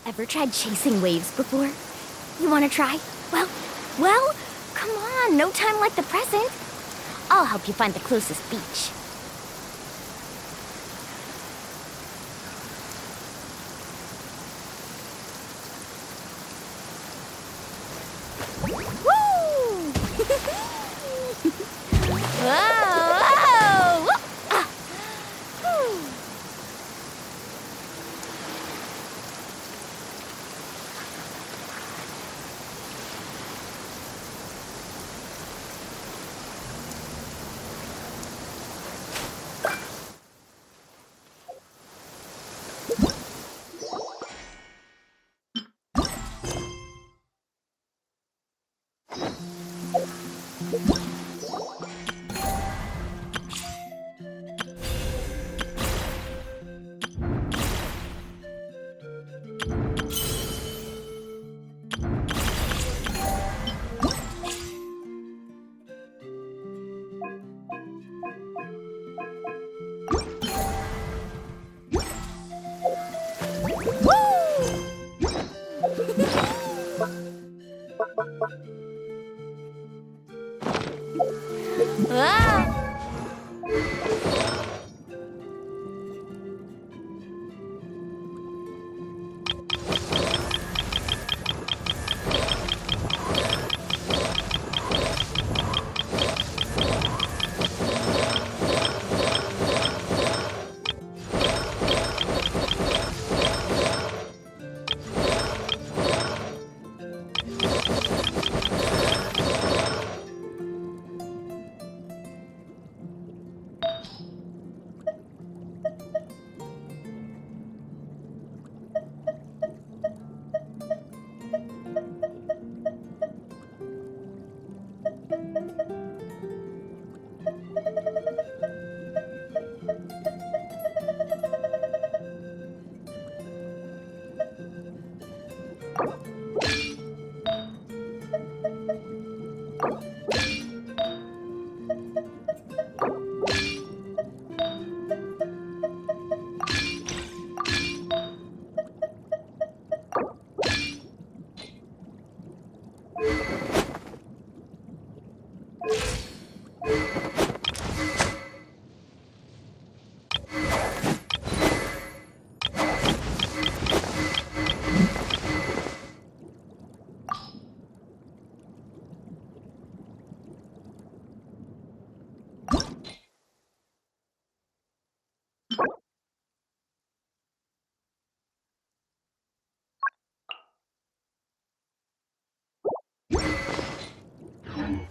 Ever tried chasing waves before? You wanna try? Well, come on, no time like the present. I'll help you find the closest beach. Woo! Whoa! Whoa! Ah! Whew. Ah!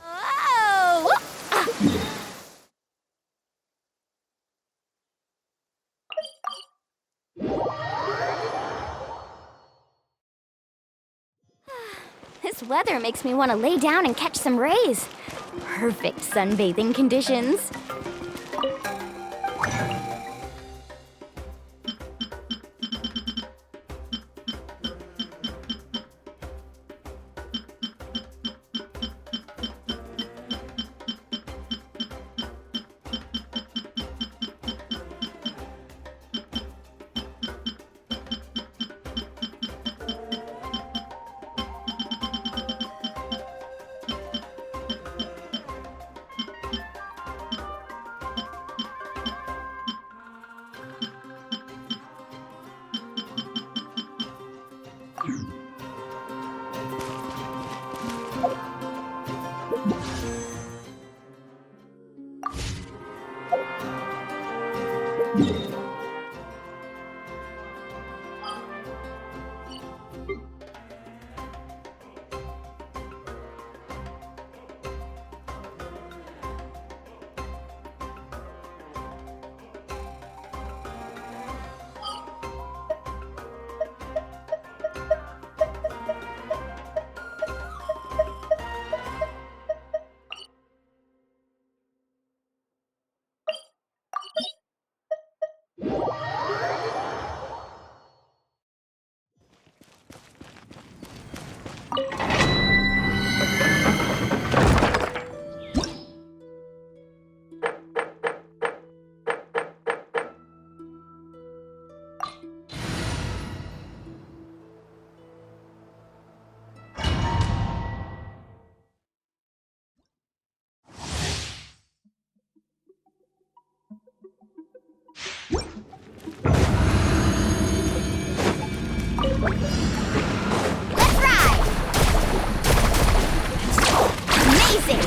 Oh! This weather makes me want to lay down and catch some rays. Perfect sunbathing conditions. Let's ride! Amazing!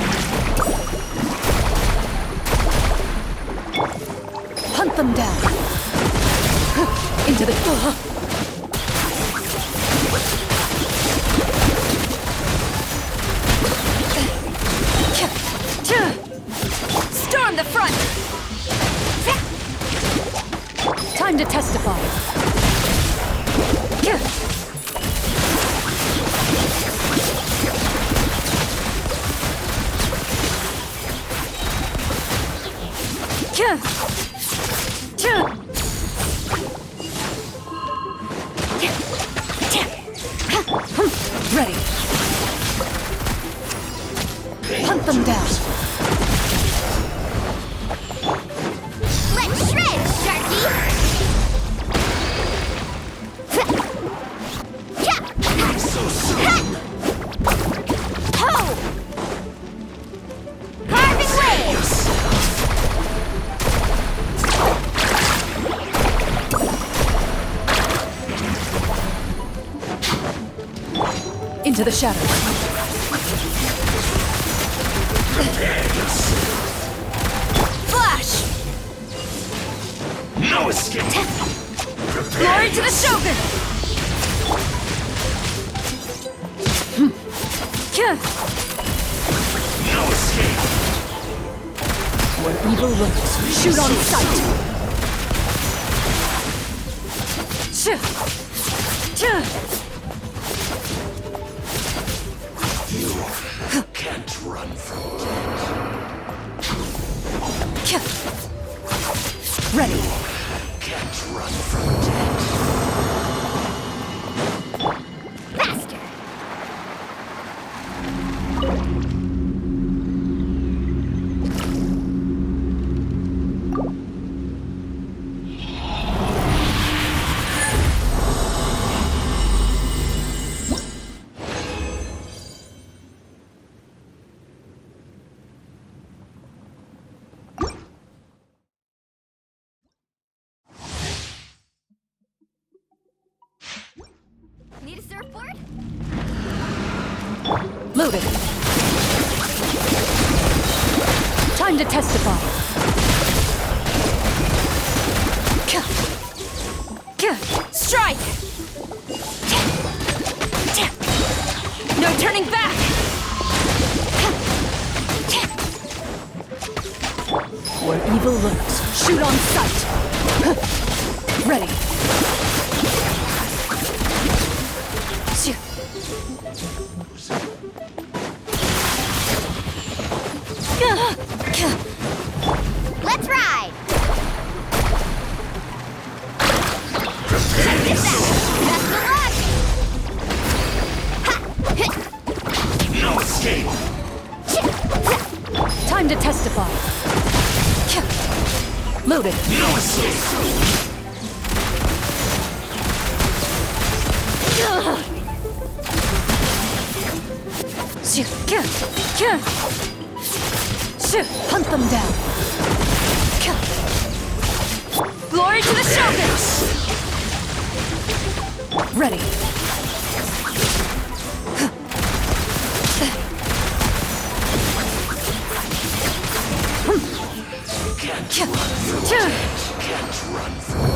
Hunt them down! Into the... Storm the front! Time to testify. Ready. Hunt them down. Let's shred, Sharky! So soon. Ho! Carving waves! Into the shadows. Flash! No escape. Glory to the Shogun! No escape. Where evil lurks, shoot on sight! You can't run from death. Ready. Can't run from death. Faster! Need a surfboard? Loaded. Time to testify. Strike! No turning back! Where evil lurks, shoot on sight! Ready. Let's ride! Check this out! Best of luck! No escape. Time to testify. Loaded. No escape. Hunt them down. Glory to the Shogun! Ready. Can't run from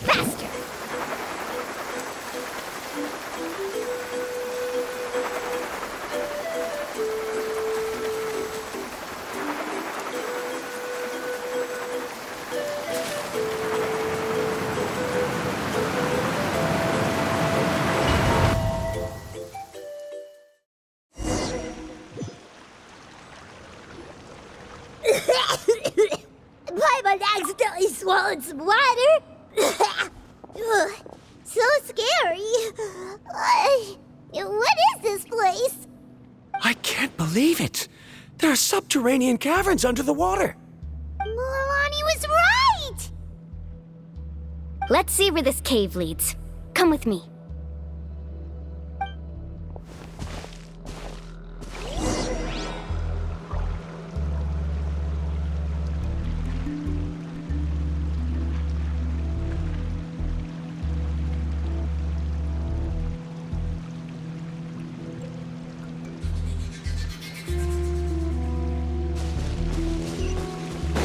Faster! Paimon accidentally swallowed some water. Ugh, so scary. What is this place? I can't believe it. There are subterranean caverns under the water. Milani was right! Let's see where this cave leads. Come with me.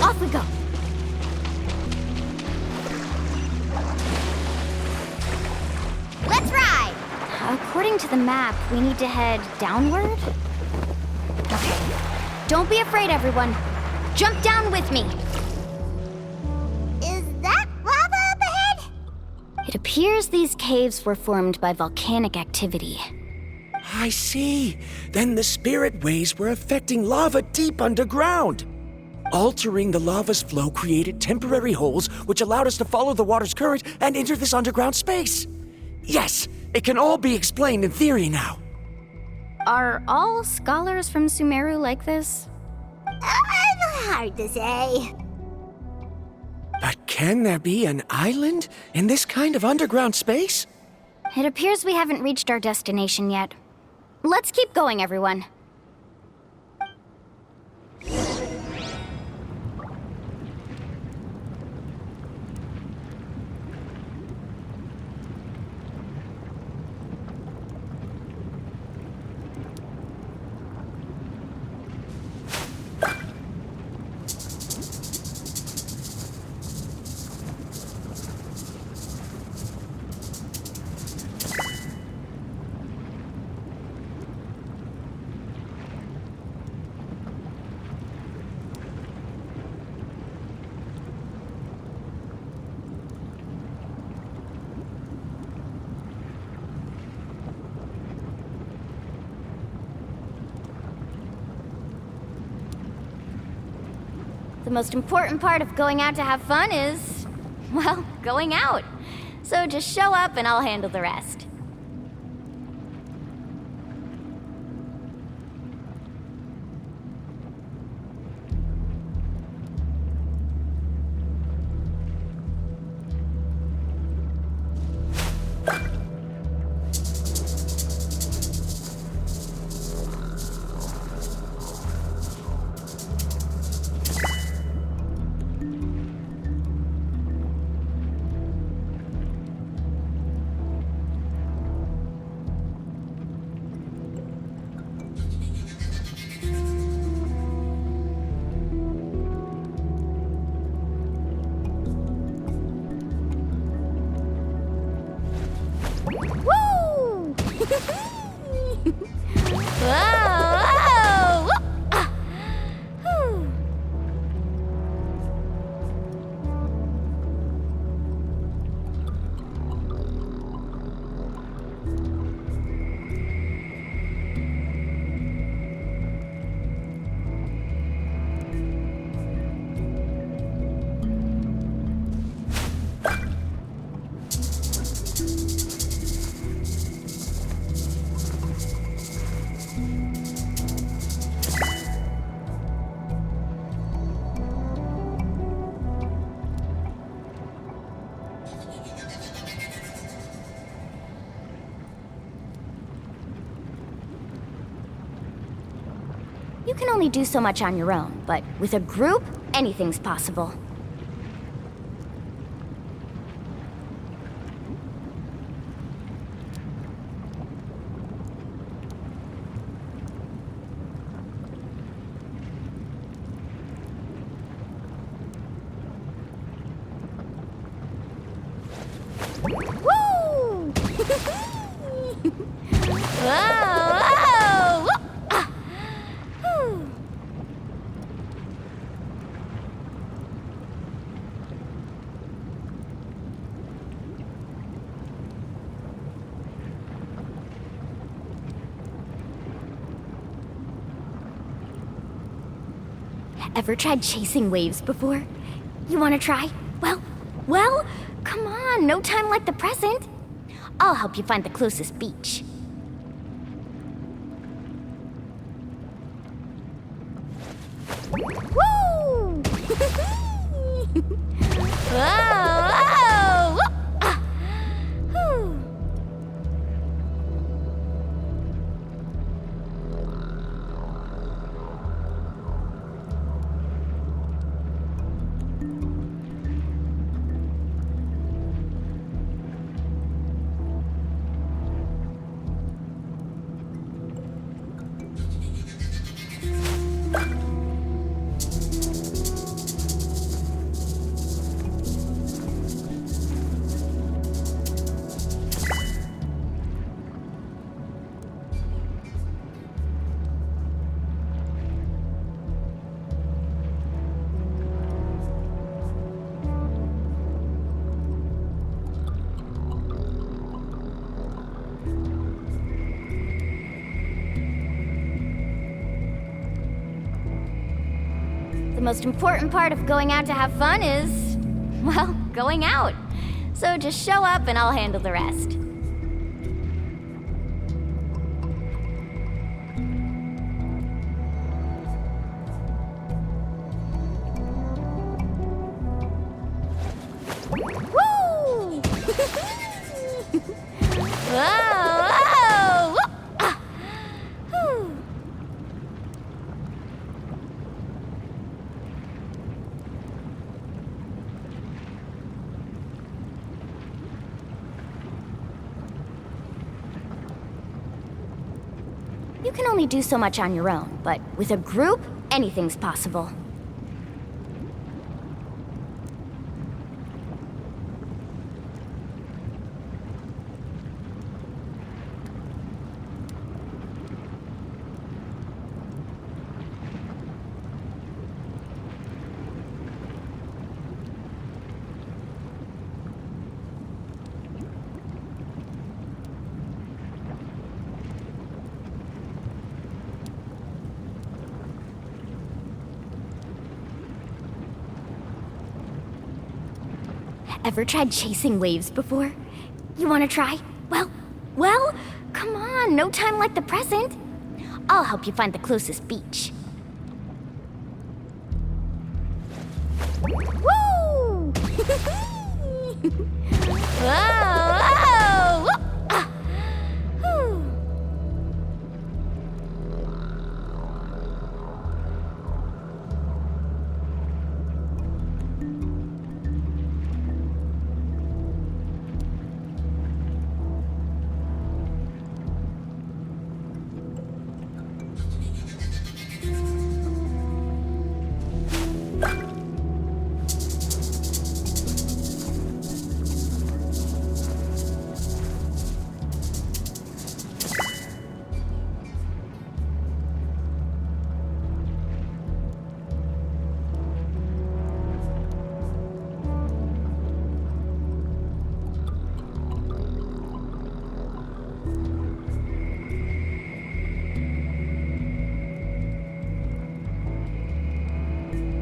Off we go. Let's ride! According to the map, we need to head downward? Okay. Don't be afraid, everyone. Jump down with me. Is that lava up ahead? It appears these caves were formed by volcanic activity. I see. Then the spirit waves were affecting lava deep underground. Altering the lava's flow created temporary holes which allowed us to follow the water's current and enter this underground space. Yes, it can all be explained in theory now. Are all scholars from Sumeru like this? Hard to say. But can there be an island in this kind of underground space? It appears we haven't reached our destination yet. Let's keep going, everyone. The most important part of going out to have fun is, well, going out. So just show up and I'll handle the rest. You can only do so much on your own, but with a group, anything's possible. Woo! Whoa! Whoa! Ah! Whew. Ever tried chasing waves before? You want to try? Well, come on, no time like the present. I'll help you find the closest beach. Woo! Whoa! Whoa! Ah! Whew. The most important part of going out to have fun is, well, going out. So just show up and I'll handle the rest. Woo! Whoa! Whoa! Ah! Whew. You can only do so much on your own, but with a group, anything's possible. Ever tried chasing waves before? You want to try? Well, come on, no time like the present. I'll help you find the closest beach. Woo! Whoa! Whoa! Ah! Whew.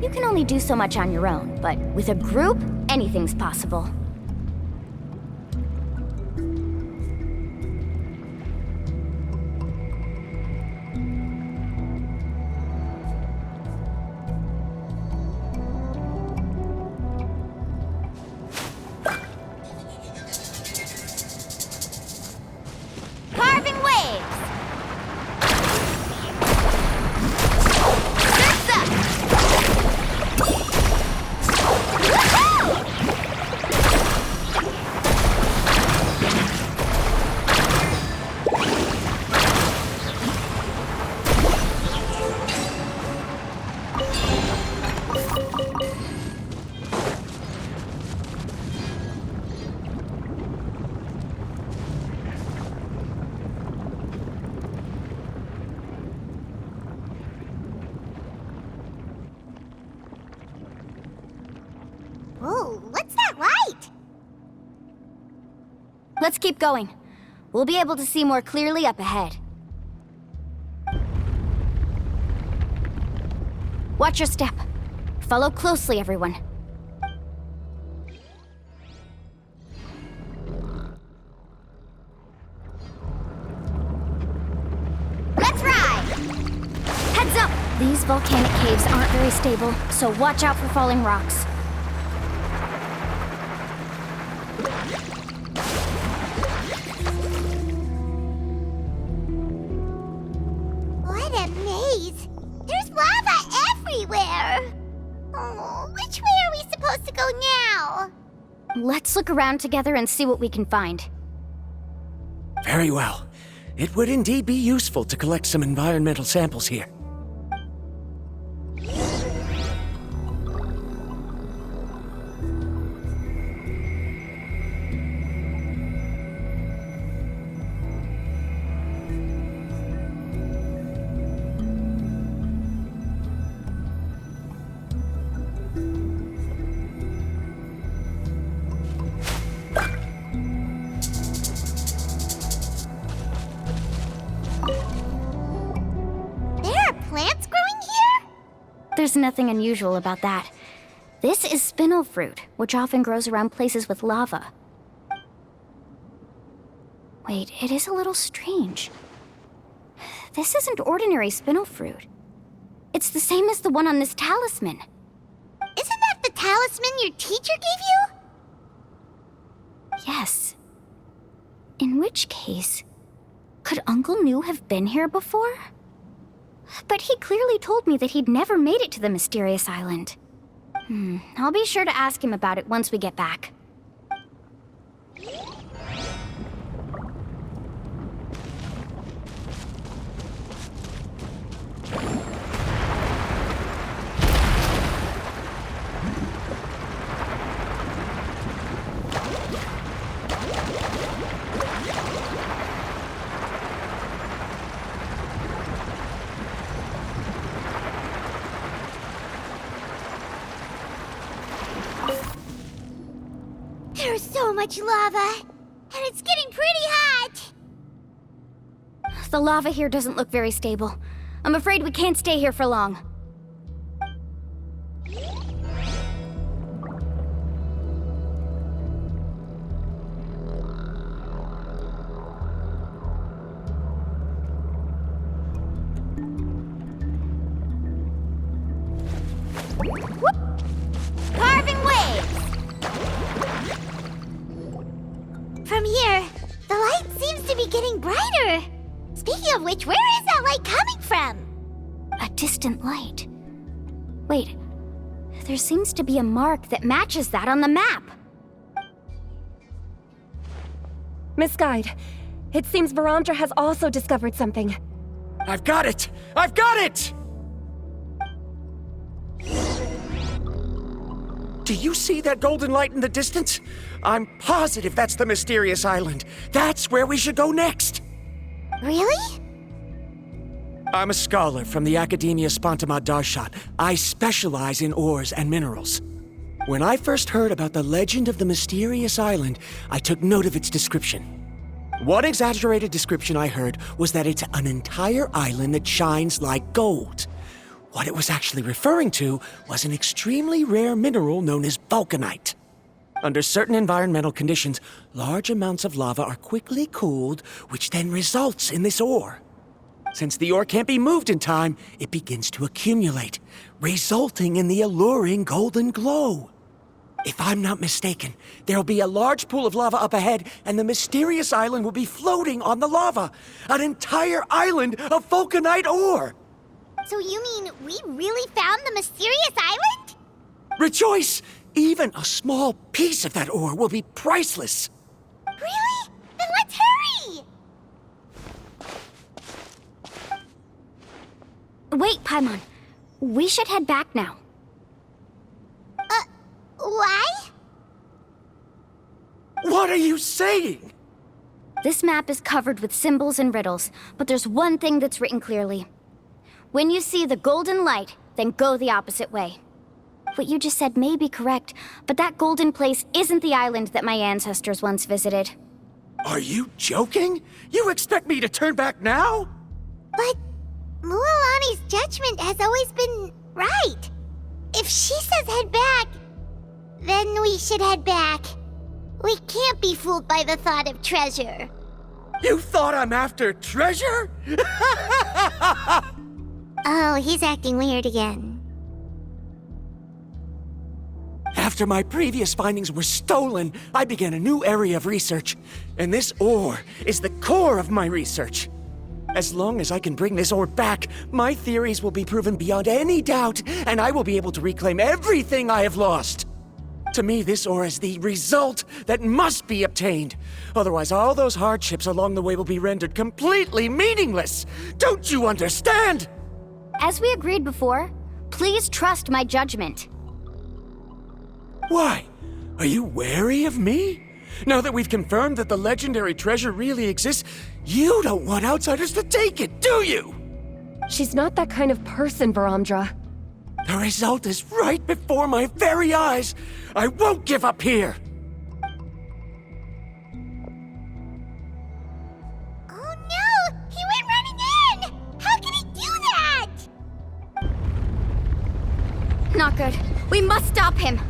You can only do so much on your own, but with a group, anything's possible. Carving waves! Let's keep going. We'll be able to see more clearly up ahead. Watch your step. Follow closely, everyone. Let's ride! Heads up! These volcanic caves aren't very stable, so watch out for falling rocks. What a maze! There's lava everywhere! Oh, which way are we supposed to go now? Let's look around together and see what we can find. Very well. It would indeed be useful to collect some environmental samples here. Plants growing here? There's nothing unusual about that. This is spinel fruit, which often grows around places with lava. Wait, it is a little strange. This isn't ordinary spinel fruit. It's the same as the one on this talisman. Isn't that the talisman your teacher gave you? Yes. In which case, could Uncle New have been here before? But he clearly told me that he'd never made it to the mysterious island. I'll be sure to ask him about it once we get back. There's so much lava, and it's getting pretty hot. The lava here doesn't look very stable. I'm afraid we can't stay here for long. Whoop! Carving waves! From here, the light seems to be getting brighter. Speaking of which, where is that light coming from? A distant light. Wait, there seems to be a mark that matches that on the map. Miss Guide, it seems Varantra has also discovered something. I've got it! I've got it! Do you see that golden light in the distance? I'm positive that's the mysterious island. That's where we should go next. Really? I'm a scholar from the Academia Spantamad Darshan. I specialize in ores and minerals. When I first heard about the legend of the mysterious island, I took note of its description. One exaggerated description I heard was that it's an entire island that shines like gold. What it was actually referring to was an extremely rare mineral known as vulcanite. Under certain environmental conditions, large amounts of lava are quickly cooled, which then results in this ore. Since the ore can't be moved in time, it begins to accumulate, resulting in the alluring golden glow. If I'm not mistaken, there'll be a large pool of lava up ahead, and the mysterious island will be floating on the lava. An entire island of vulcanite ore! So you mean we really found the mysterious island? Rejoice! Even a small piece of that ore will be priceless. Really? Then let's hurry! Wait, Paimon. We should head back now. Why? What are you saying? This map is covered with symbols and riddles, but there's one thing that's written clearly. When you see the golden light, then go the opposite way. What you just said may be correct, but that golden place isn't the island that my ancestors once visited. Are you joking? You expect me to turn back now? But Mualani's judgment has always been right. If she says head back, then we should head back. We can't be fooled by the thought of treasure. You thought I'm after treasure? Oh, he's acting weird again. After my previous findings were stolen, I began a new area of research. And this ore is the core of my research. As long as I can bring this ore back, my theories will be proven beyond any doubt, and I will be able to reclaim everything I have lost. To me, this ore is the result that must be obtained. Otherwise, all those hardships along the way will be rendered completely meaningless. Don't you understand? As we agreed before, please trust my judgment. Why? Are you wary of me? Now that we've confirmed that the legendary treasure really exists, you don't want outsiders to take it, do you? She's not that kind of person, Varamdra. The result is right before my very eyes. I won't give up here. Oh no! He went running in! How can he do that? Not good. We must stop him.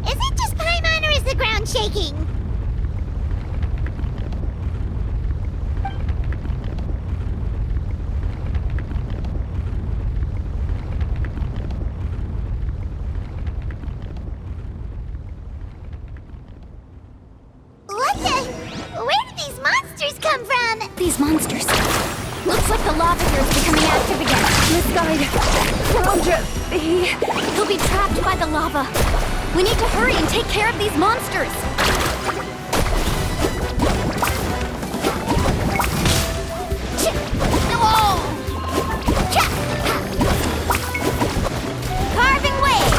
Is it just Paimon or is the ground shaking? What the? Where did these monsters come from? These monsters. Looks like the lava here is becoming active again. Misguided. Varamdra, He'll be trapped by the lava. We need to hurry and take care of these monsters. Carving wave.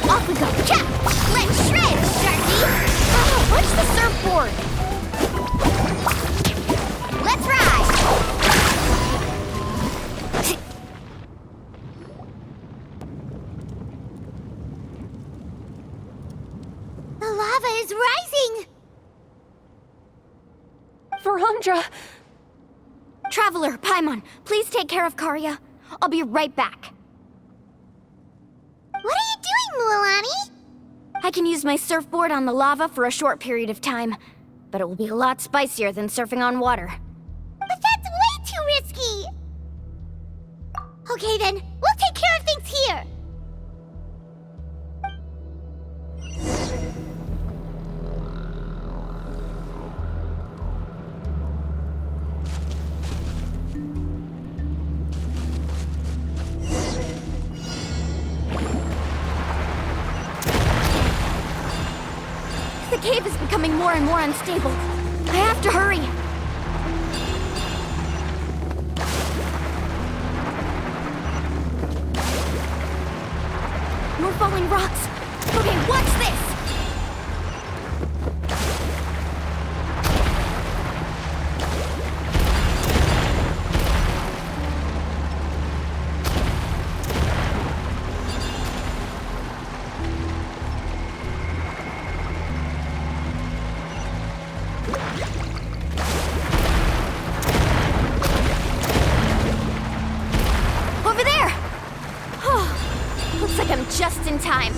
Off we go. Let's shred, Sharky. Oh, what's the surfboard? Let's ride! The lava is rising! Varamdra! Traveler, Paimon, please take care of Karya. I'll be right back. What are you doing, Mualani? I can use my surfboard on the lava for a short period of time, but it will be a lot spicier than surfing on water. But that's way too risky! Okay then, we'll take care of things here! The cave is becoming more and more unstable. I have to hurry. More falling rocks. Okay, watch this! Over there! Oh, looks like I'm just in time.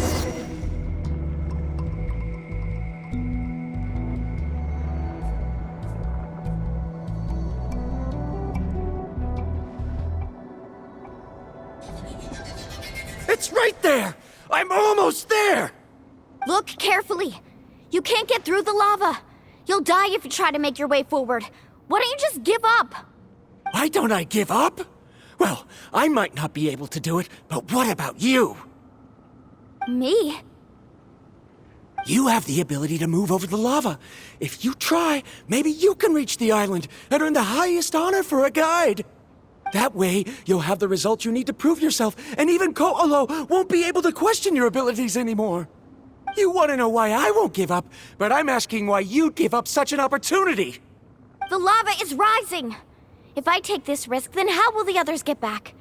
It's right there! I'm almost there! Look carefully. You can't get through the lava. You'll die if you try to make your way forward. Why don't you just give up? Why don't I give up? Well, I might not be able to do it, but what about you? Me? You have the ability to move over the lava. If you try, maybe you can reach the island and earn the highest honor for a guide. That way, you'll have the results you need to prove yourself, and even Ko'olo won't be able to question your abilities anymore. You want to know why I won't give up, but I'm asking why you'd give up such an opportunity. The lava is rising. If I take this risk, then how will the others get back?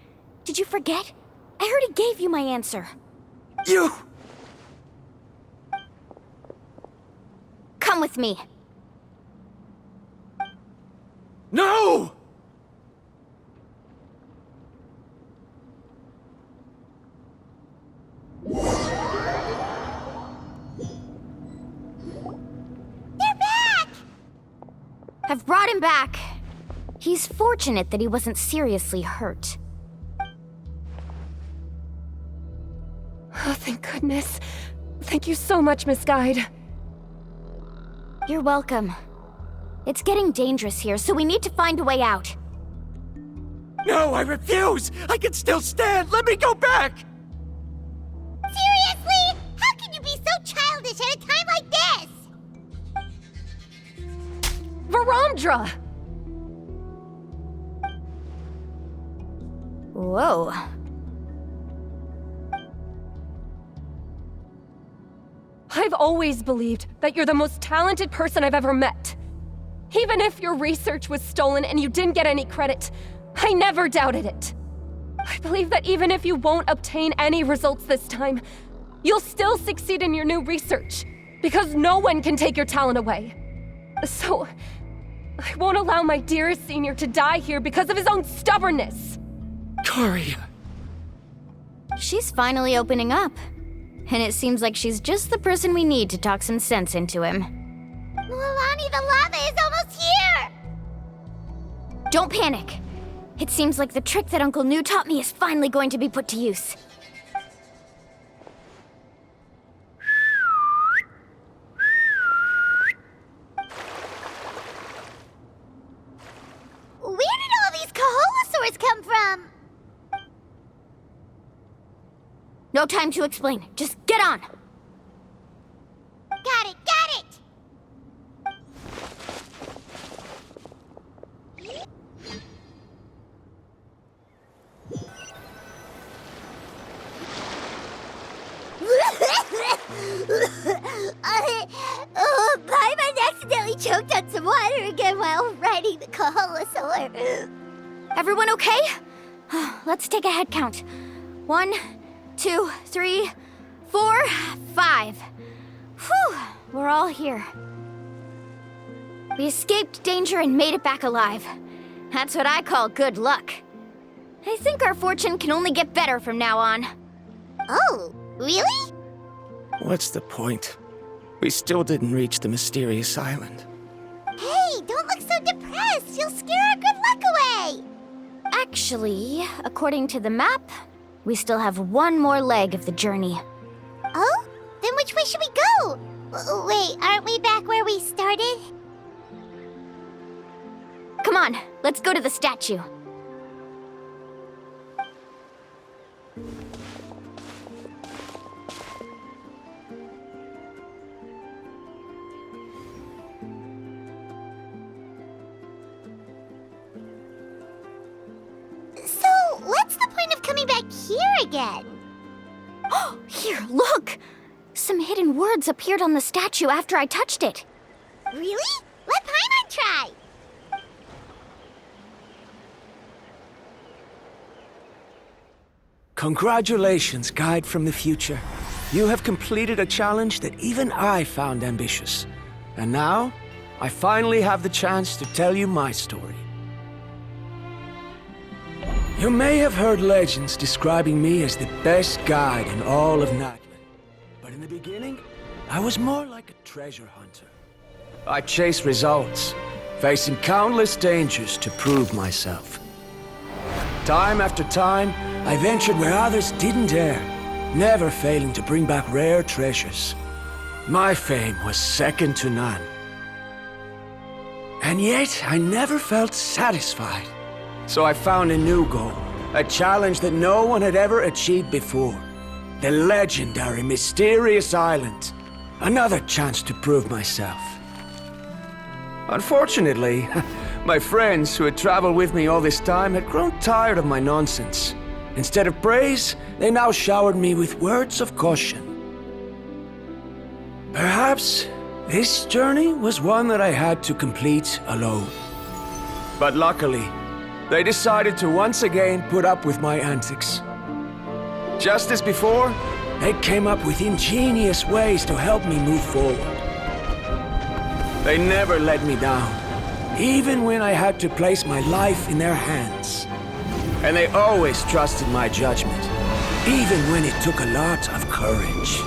Did you forget? I already gave you my answer. You! Come with me. No! They're back! I've brought him back. He's fortunate that he wasn't seriously hurt. Oh, thank goodness. Thank you so much, Miss Guide. You're welcome. It's getting dangerous here, so we need to find a way out. No, I refuse! I can still stand! Let me go back! Seriously? How can you be so childish at a time like this? Verandra! Whoa. I've always believed that you're the most talented person I've ever met. Even if your research was stolen and you didn't get any credit, I never doubted it. I believe that even if you won't obtain any results this time, you'll still succeed in your new research, because no one can take your talent away. So, I won't allow my dearest senior to die here because of his own stubbornness. Karia. She's finally opening up. And it seems like she's just the person we need to talk some sense into him. Mualani, the lava is almost here! Don't panic. It seems like the trick that Uncle New taught me is finally going to be put to use. Where did all these Kaholosaurs come from? No time to explain. Just get on. Got it, got it! Paimon accidentally choked on some water again while riding the Kaholosaur. Everyone okay? Let's take a head count. 1, 2, 3, 4, 5. Whew, we're all here. We escaped danger and made it back alive. That's what I call good luck. I think our fortune can only get better from now on. Oh, really? What's the point? We still didn't reach the mysterious island. Hey, don't look so depressed. You'll scare our good luck away. Actually, according to the map, we still have one more leg of the journey. Oh? Then which way should we go? Wait, aren't we back where we started? Come on, let's go to the statue. So, what's the point of coming back here again? Here, look! Some hidden words appeared on the statue after I touched it. Really? Let Paimon try. Congratulations, Guide from the Future. You have completed a challenge that even I found ambitious. And now, I finally have the chance to tell you my story. You may have heard legends describing me as the best guide in all of Natlan. But in the beginning, I was more like a treasure hunter. I chased results, facing countless dangers to prove myself. Time after time, I ventured where others didn't dare, never failing to bring back rare treasures. My fame was second to none. And yet, I never felt satisfied. So I found a new goal, a challenge that no one had ever achieved before. The legendary Mysterious Island. Another chance to prove myself. Unfortunately, my friends who had traveled with me all this time had grown tired of my nonsense. Instead of praise, they now showered me with words of caution. Perhaps this journey was one that I had to complete alone. But luckily, they decided to once again put up with my antics. Just as before, they came up with ingenious ways to help me move forward. They never let me down, even when I had to place my life in their hands. And they always trusted my judgment, even when it took a lot of courage.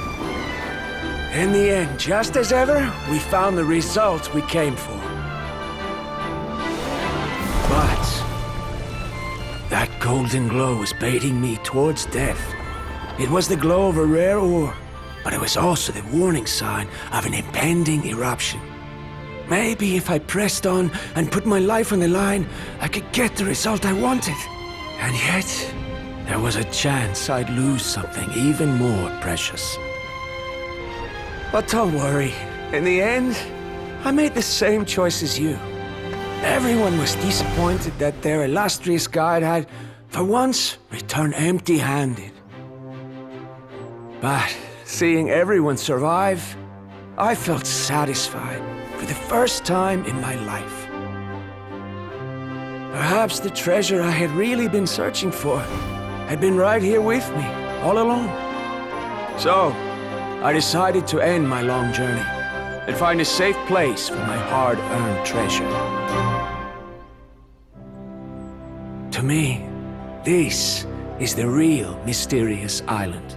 In the end, just as ever, we found the result we came for. But that golden glow was baiting me towards death. It was the glow of a rare ore, but it was also the warning sign of an impending eruption. Maybe if I pressed on and put my life on the line, I could get the result I wanted. And yet, there was a chance I'd lose something even more precious. But don't worry, in the end, I made the same choice as you. Everyone was disappointed that their illustrious guide had, for once, returned empty-handed. But seeing everyone survive, I felt satisfied for the first time in my life. Perhaps the treasure I had really been searching for had been right here with me, all along. So, I decided to end my long journey and find a safe place for my hard-earned treasure. To me, this is the real mysterious island.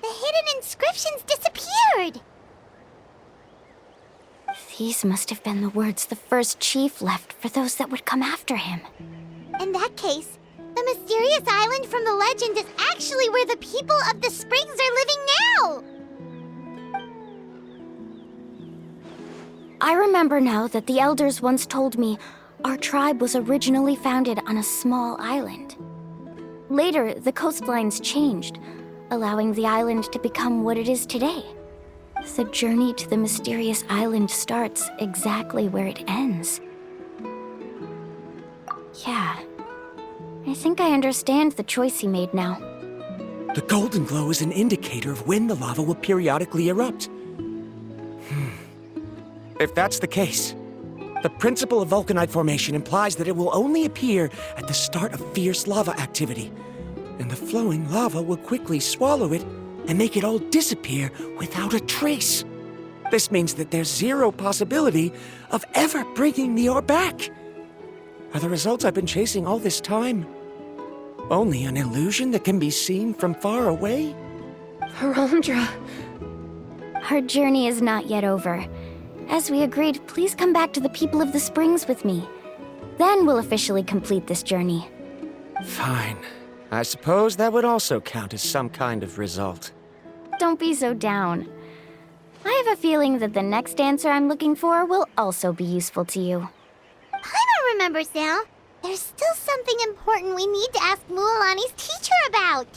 The hidden inscriptions disappeared! These must have been the words the first chief left for those that would come after him. In that case, the mysterious island from the legend is actually where the people of the springs are living now! I remember now that the elders once told me our tribe was originally founded on a small island. Later, the coastlines changed, allowing the island to become what it is today. The journey to the mysterious island starts exactly where it ends. Yeah, I think I understand the choice he made now. The golden glow is an indicator of when the lava will periodically erupt. If that's the case, the principle of vulcanite formation implies that it will only appear at the start of fierce lava activity, and the flowing lava will quickly swallow it and make it all disappear without a trace. This means that there's zero possibility of ever bringing the ore back. Are the results I've been chasing all this time only an illusion that can be seen from far away? Harandra. Our journey is not yet over. As we agreed, please come back to the people of the springs with me. Then we'll officially complete this journey. Fine. I suppose that would also count as some kind of result. Don't be so down. I have a feeling that the next answer I'm looking for will also be useful to you. Paimon remembers now. There's still something important we need to ask Mualani's teacher about.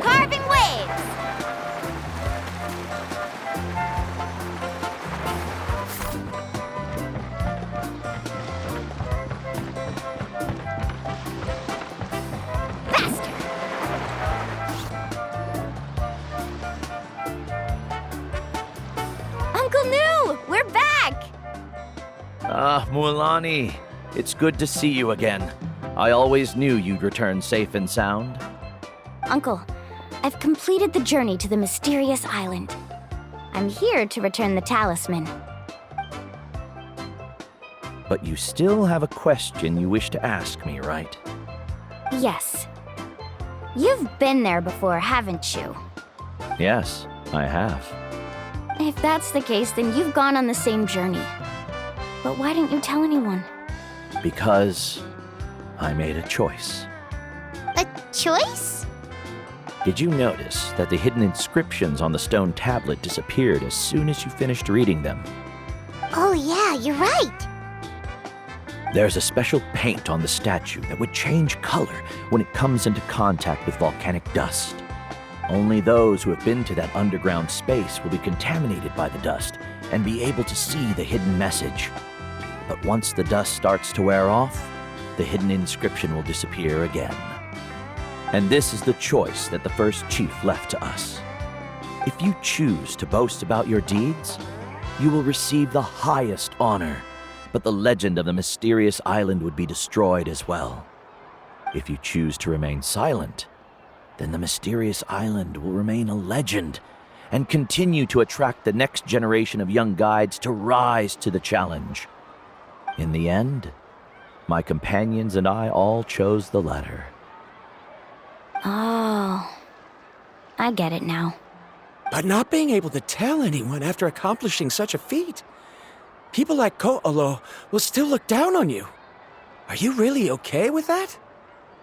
Carving waves! Faster! Uncle New! We're back! Ah, Mualani. It's good to see you again. I always knew you'd return safe and sound. Uncle, I've completed the journey to the mysterious island. I'm here to return the talisman. But you still have a question you wish to ask me, right? Yes. You've been there before, haven't you? Yes, I have. If that's the case, then you've gone on the same journey. But why didn't you tell anyone? Because I made a choice. A choice? Did you notice that the hidden inscriptions on the stone tablet disappeared as soon as you finished reading them? Oh yeah, you're right. There's a special paint on the statue that would change color when it comes into contact with volcanic dust. Only those who have been to that underground space will be contaminated by the dust and be able to see the hidden message. But once the dust starts to wear off, the hidden inscription will disappear again. And this is the choice that the first chief left to us. If you choose to boast about your deeds, you will receive the highest honor, but the legend of the mysterious island would be destroyed as well. If you choose to remain silent, then the mysterious island will remain a legend and continue to attract the next generation of young guides to rise to the challenge. In the end, my companions and I all chose the latter. Oh, I get it now. But not being able to tell anyone after accomplishing such a feat. People like Ko'olo will still look down on you. Are you really okay with that?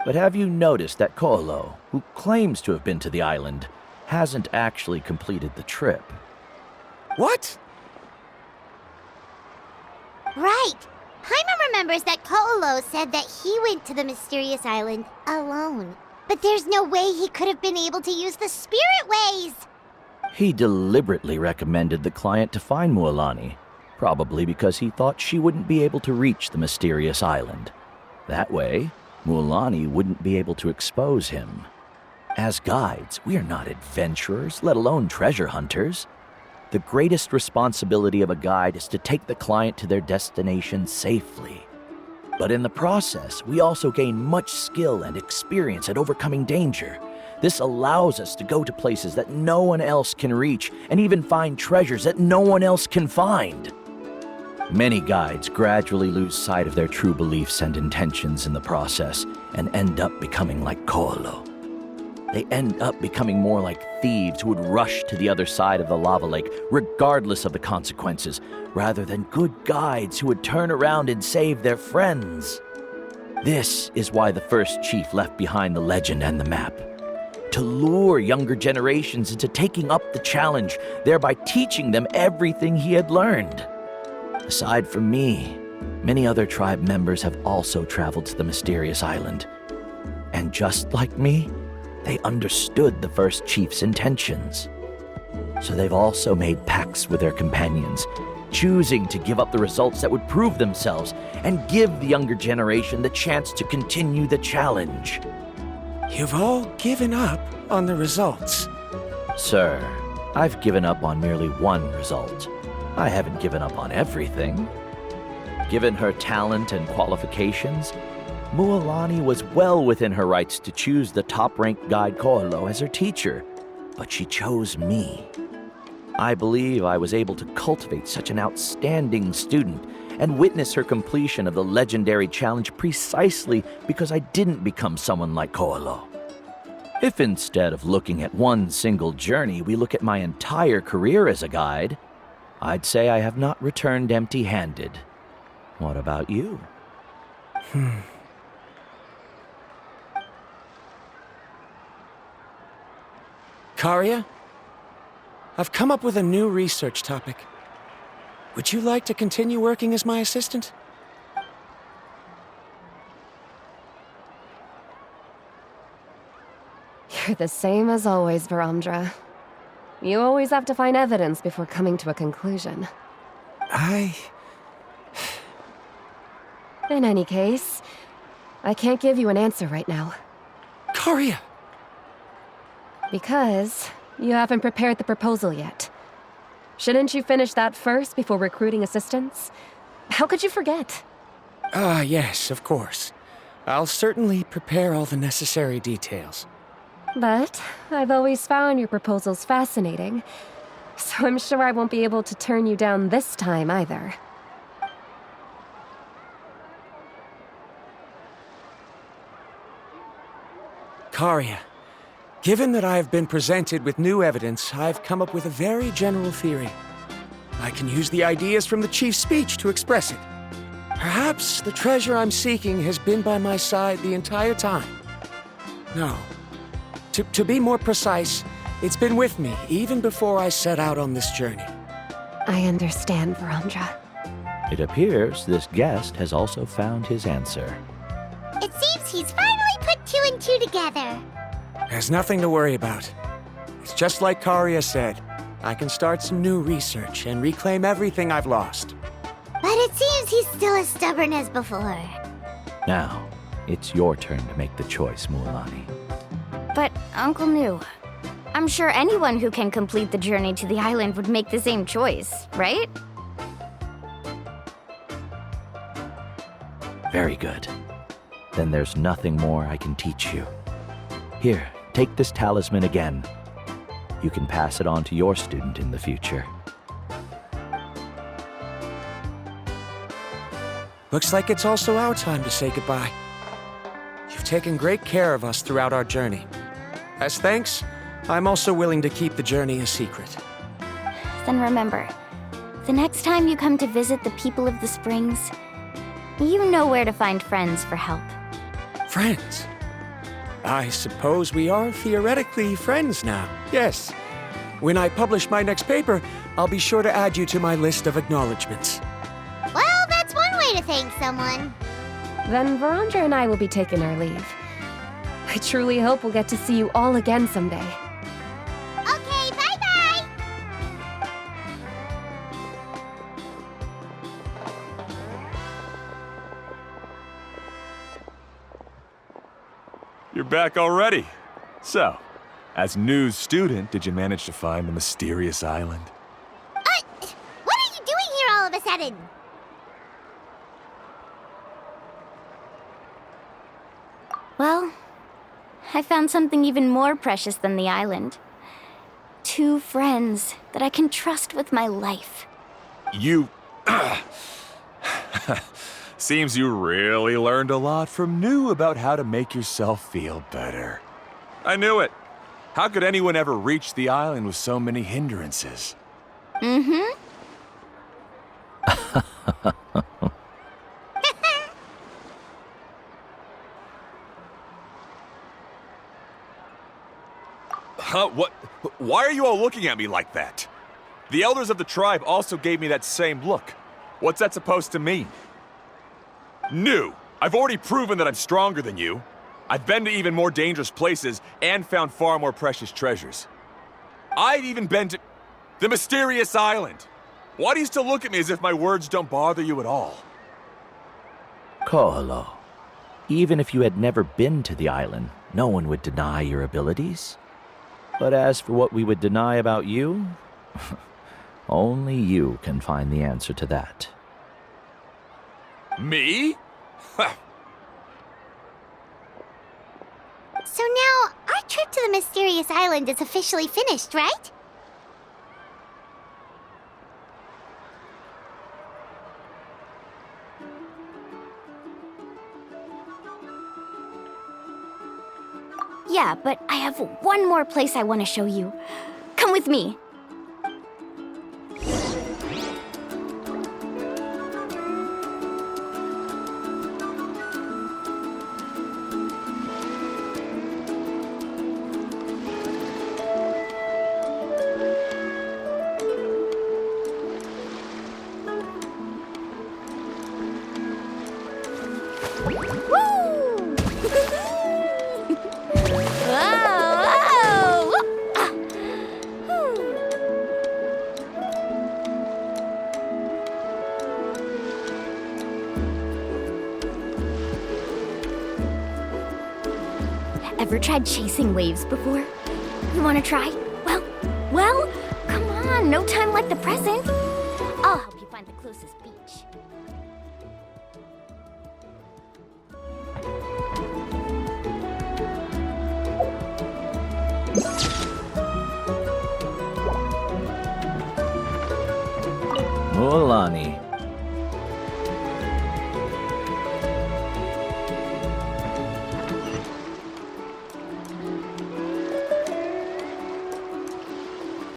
But have you noticed that Ko'olo, who claims to have been to the island, hasn't actually completed the trip? What? Right. Paimon remembers that Ko'olo said that he went to the mysterious island alone. But there's no way he could have been able to use the spirit ways. He deliberately recommended the client to find Mualani, probably because he thought she wouldn't be able to reach the mysterious island. That way, Mualani wouldn't be able to expose him. As guides, we are not adventurers, let alone treasure hunters. The greatest responsibility of a guide is to take the client to their destination safely. But in the process, we also gain much skill and experience at overcoming danger. This allows us to go to places that no one else can reach and even find treasures that no one else can find. Many guides gradually lose sight of their true beliefs and intentions in the process and end up becoming like Ko'olo. They end up becoming more like thieves who would rush to the other side of the lava lake regardless of the consequences, rather than good guides who would turn around and save their friends. This is why the first chief left behind the legend and the map. To lure younger generations into taking up the challenge, thereby teaching them everything he had learned. Aside from me, many other tribe members have also traveled to the mysterious island. And just like me, they understood the first chief's intentions. So they've also made pacts with their companions, choosing to give up the results that would prove themselves and give the younger generation the chance to continue the challenge. You've all given up on the results. Sir, I've given up on merely one result. I haven't given up on everything. Given her talent and qualifications, Mualani was well within her rights to choose the top-ranked guide Ko'olo as her teacher, but she chose me. I believe I was able to cultivate such an outstanding student and witness her completion of the legendary challenge precisely because I didn't become someone like Ko'olo. If instead of looking at one single journey, we look at my entire career as a guide, I'd say I have not returned empty-handed. What about you? Karia, I've come up with a new research topic. Would you like to continue working as my assistant? You're the same as always, Varamdra. You always have to find evidence before coming to a conclusion. In any case, I can't give you an answer right now. Karia! Because you haven't prepared the proposal yet. Shouldn't you finish that first before recruiting assistants? How could you forget? Ah, yes, of course. I'll certainly prepare all the necessary details. But I've always found your proposals fascinating, so I'm sure I won't be able to turn you down this time either. Karia, given that I have been presented with new evidence, I've come up with a very general theory. I can use the ideas from the Chief's speech to express it. Perhaps the treasure I'm seeking has been by my side the entire time. No. To be more precise, it's been with me even before I set out on this journey. I understand, Verandra. It appears this guest has also found his answer. It seems he's finally put two and two together. There's nothing to worry about. It's just like Karia said. I can start some new research and reclaim everything I've lost. But it seems he's still as stubborn as before. Now, it's your turn to make the choice, Mualani. But, Uncle New, I'm sure anyone who can complete the journey to the island would make the same choice, right? Very good. Then there's nothing more I can teach you. Here, take this talisman again. You can pass it on to your student in the future. Looks like it's also our time to say goodbye. You've taken great care of us throughout our journey. As thanks, I'm also willing to keep the journey a secret. Then remember, the next time you come to visit the people of the Springs, you know where to find friends for help. Friends? I suppose we are theoretically friends now, yes. When I publish my next paper, I'll be sure to add you to my list of acknowledgements. Well, that's one way to thank someone. Then Verandra and I will be taking our leave. I truly hope we'll get to see you all again someday. Okay, bye-bye! You're back already. So, as new student, did you manage to find the mysterious island? What are you doing here all of a sudden? Well, I found something even more precious than the island. 2 friends that I can trust with my life. You... Seems you really learned a lot from New about how to make yourself feel better. I knew it. How could anyone ever reach the island with so many hindrances? Mm-hmm. Huh? What? Why are you all looking at me like that? The elders of the tribe also gave me that same look. What's that supposed to mean? New! I've already proven that I'm stronger than you. I've been to even more dangerous places and found far more precious treasures. I've even been to the mysterious island. Why do you still look at me as if my words don't bother you at all? Koholo, even if you had never been to the island, no one would deny your abilities. But as for what we would deny about you, only you can find the answer to that. Me? So now, our trip to the mysterious island is officially finished, right? Yeah, but I have one more place I want to show you. Come with me. Ever tried chasing waves before? You want to try? Well, come on, no time like the present. I'll help you find the closest beach. Mualani,